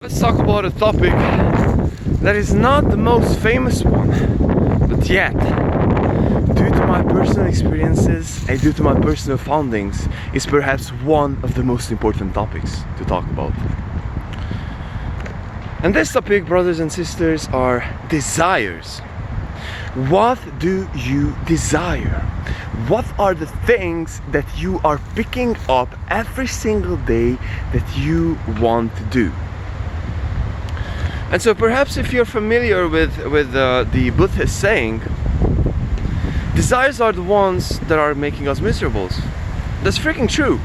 Let's talk about a topic that is not the most famous one, but yet, due to my personal experiences and due to my personal foundings, is perhaps one of the most important topics to talk about. And this topic, brothers and sisters, are desires. What do you desire? What are the things that you are picking up every single day that you want to do? And so perhaps if you're familiar with the Buddhist saying, desires are the ones that are making us miserable. That's freaking true.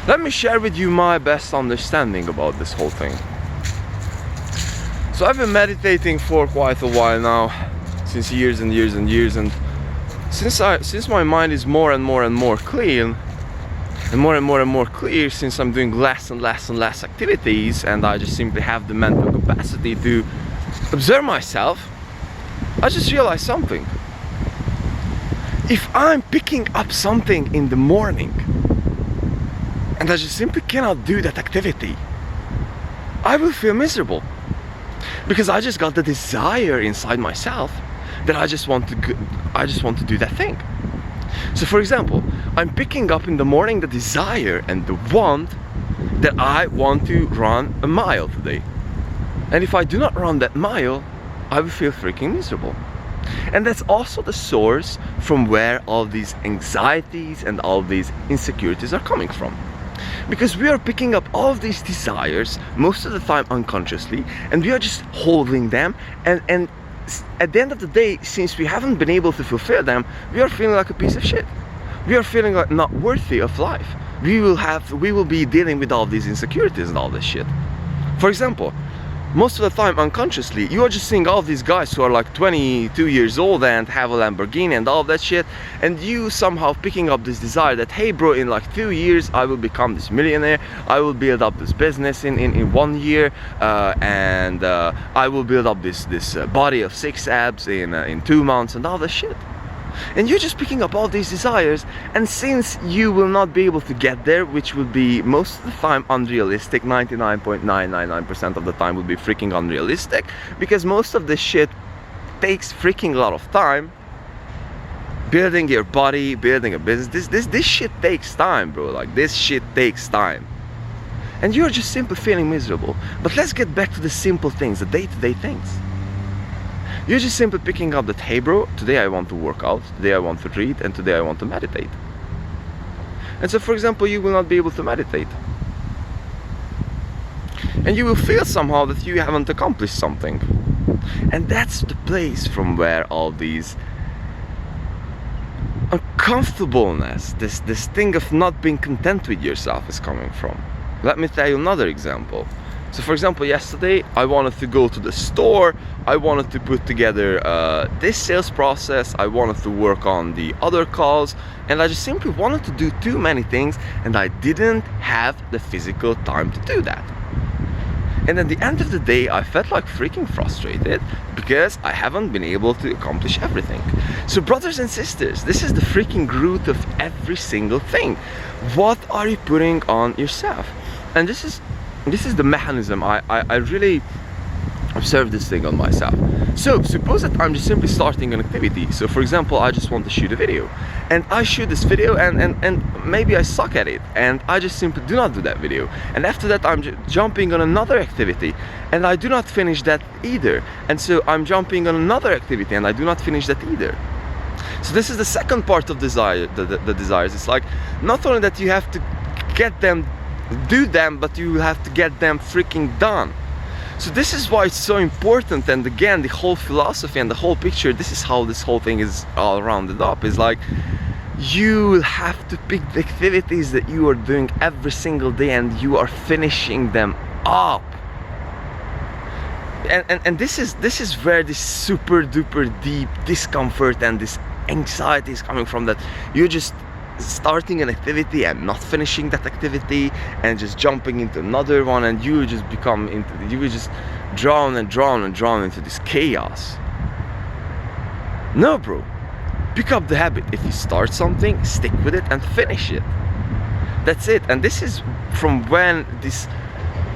Let me share with you my best understanding about this whole thing. So I've been meditating for quite a while now, since years and years and years, and since my mind is more and more clean, and more clear, since I'm doing less and less activities, and I just simply have the mental capacity to observe myself, I just realized something. If I'm picking up something in the morning and I just simply cannot do that activity, I will feel miserable, because I just got the desire inside myself that I just want to do that thing. So for example, I'm picking up in the morning the desire and the want that I want to run a mile today. And if I do not run that mile, I will feel freaking miserable. And that's also the source from where all these anxieties and all these insecurities are coming from. Because we are picking up all of these desires, most of the time unconsciously, and we are just holding them, and at the end of the day, since we haven't been able to fulfill them, we are feeling like a piece of shit. We are feeling like not worthy of life. We will be dealing with all these insecurities and all this shit. For example, most of the time unconsciously, you are just seeing all of these guys who are like 22 years old and have a Lamborghini and all of that shit, and you somehow picking up this desire that, hey bro, in like 2 years I will become this millionaire, I will build up this business in 1 year, and I will build up this body of 6 abs in 2 months and all that shit. And you're just picking up all these desires, and since you will not be able to get there, which will be most of the time unrealistic, 99.999% of the time will be freaking unrealistic, because most of this shit takes freaking a lot of time. Building your body, building a business, this shit takes time, bro. Like, this shit takes time. And you're just simply feeling miserable. But let's get back to the simple things, the day-to-day things. You're just simply picking up that, hey bro, today I want to work out, today I want to read, and today I want to meditate. And so for example, you will not be able to meditate. And you will feel somehow that you haven't accomplished something. And that's the place from where all these uncomfortableness, this thing of not being content with yourself is coming from. Let me tell you another example. So for example, yesterday I wanted to go to the store, I wanted to put together this sales process, I wanted to work on the other calls, and I just simply wanted to do too many things, and I didn't have the physical time to do that. And at the end of the day, I felt like freaking frustrated because I haven't been able to accomplish everything. So brothers and sisters, this is the freaking root of every single thing. What are you putting on yourself? And this is the mechanism. I really observe this thing on myself. So suppose that I'm just simply starting an activity. So for example, I just want to shoot a video, and I shoot this video, and maybe I suck at it, and I just simply do not do that video. And after that, I'm jumping on another activity, and I do not finish that either. And so I'm jumping on another activity, and I do not finish that either. So this is the second part of desire, the desires. It's like, not only that you have to do them, but you have to get them freaking done. So this is why it's so important. And again, the whole philosophy and the whole picture, this is how this whole thing is all rounded up, is like, you have to pick the activities that you are doing every single day, and you are finishing them up. And this is where this super duper deep discomfort and this anxiety is coming from, that you're just starting an activity and not finishing that activity, and just jumping into another one, and you just drown into this chaos. No bro, pick up the habit. If you start something, stick with it and finish it. That's it. And this is from when this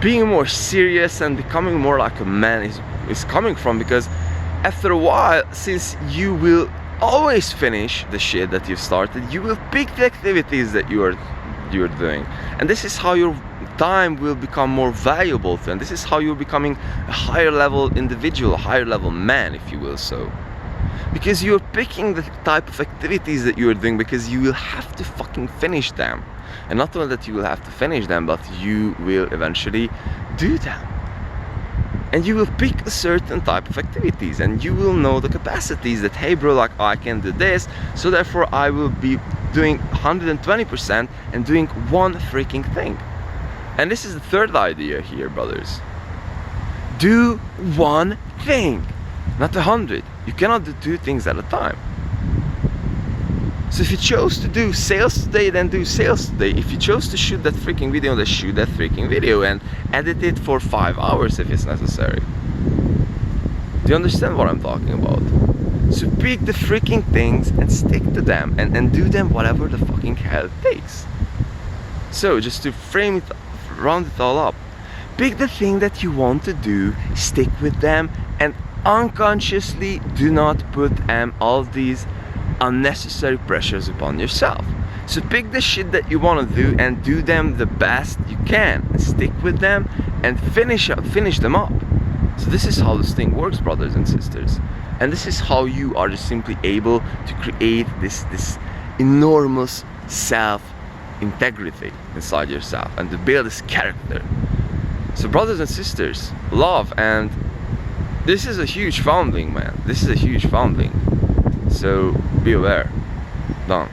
being more serious and becoming more like a man is coming from, because after a while, since you will always finish the shit that you've started, you will pick the activities that you're doing, and this is how your time will become more valuable to you, and this is how you're becoming a higher level individual, a higher level man, if you will. So because you're picking the type of activities that you're doing, because you will have to fucking finish them, and not only that you will have to finish them, but you will eventually do them. And you will pick a certain type of activities, and you will know the capacities that, hey bro, like I can do this, so therefore I will be doing 120% and doing one freaking thing. And this is the third idea here, brothers. Do one thing, not 100. You cannot do 2 things at a time. So if you chose to do sales today, then do sales today. If you chose to shoot that freaking video, then shoot that freaking video and edit it for 5 hours if it's necessary. Do you understand what I'm talking about? So pick the freaking things and stick to them, and do them whatever the fucking hell it takes. So just to frame it, round it all up, pick the thing that you want to do, stick with them, and unconsciously do not put all these unnecessary pressures upon yourself. So pick the shit that you want to do and do them the best you can, and stick with them and finish them up. So this is how this thing works, brothers and sisters, and this is how you are just simply able to create this enormous self-integrity inside yourself and to build this character. So brothers and sisters, love, and this is a huge foundling, man. This is a huge foundling. So be aware. Done.